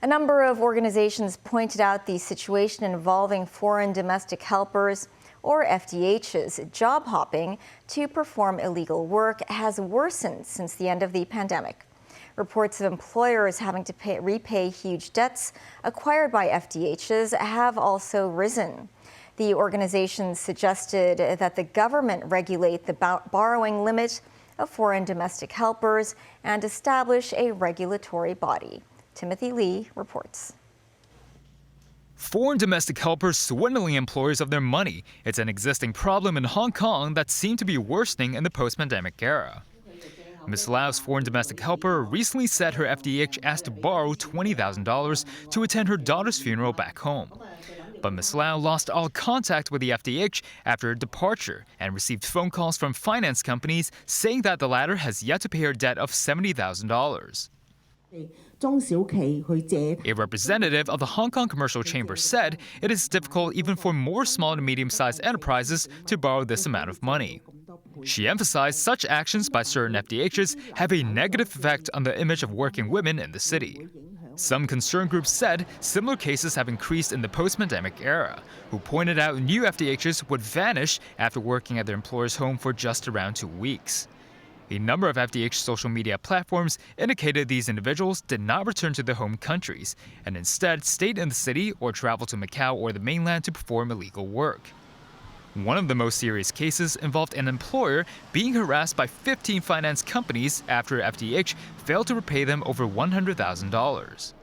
A number of organizations pointed out the situation involving foreign domestic helpers, or FDHs, job hopping to perform illegal work has worsened since the end of the pandemic. Reports of employers having to repay huge debts acquired by FDHs have also risen. The organizations suggested that the government regulate the borrowing limit of foreign domestic helpers and establish a regulatory body. Timothy Lee reports. Foreign domestic helpers swindling employers of their money. It's an existing problem in Hong Kong that seemed to be worsening in the post-pandemic era. Ms. Lau's foreign domestic helper recently said her FDH asked to borrow $20,000 to attend her daughter's funeral back home. But Ms. Lau lost all contact with the FDH after her departure and received phone calls from finance companies saying that the latter has yet to pay her debt of $70,000. A representative of the Hong Kong Commercial Chamber said it is difficult even for more small to medium-sized enterprises to borrow this amount of money. She emphasized such actions by certain FDHs have a negative effect on the image of working women in the city. Some concern groups said similar cases have increased in the post-pandemic era, who pointed out new FDHs would vanish after working at their employer's home for just around 2 weeks. A number of FDH social media platforms indicated these individuals did not return to their home countries and instead stayed in the city or traveled to Macau or the mainland to perform illegal work. One of the most serious cases involved an employer being harassed by 15 finance companies after FDH failed to repay them over $100,000.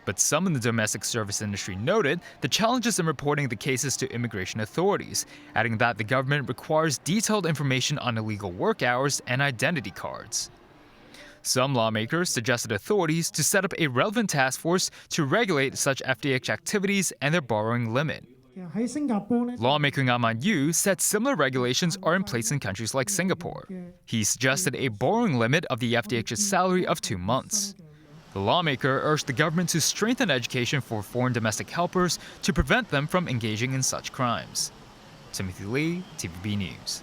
But some in the domestic service industry noted the challenges in reporting the cases to immigration authorities, adding that the government requires detailed information on illegal work hours and identity cards. Some lawmakers suggested authorities to set up a relevant task force to regulate such FDH activities and their borrowing limit. Lawmaker Ngaman Yu said similar regulations are in place in countries like Singapore. He suggested a borrowing limit of the FDH's salary of 2 months. The lawmaker urged the government to strengthen education for foreign domestic helpers to prevent them from engaging in such crimes. Timothy Lee, TVB News.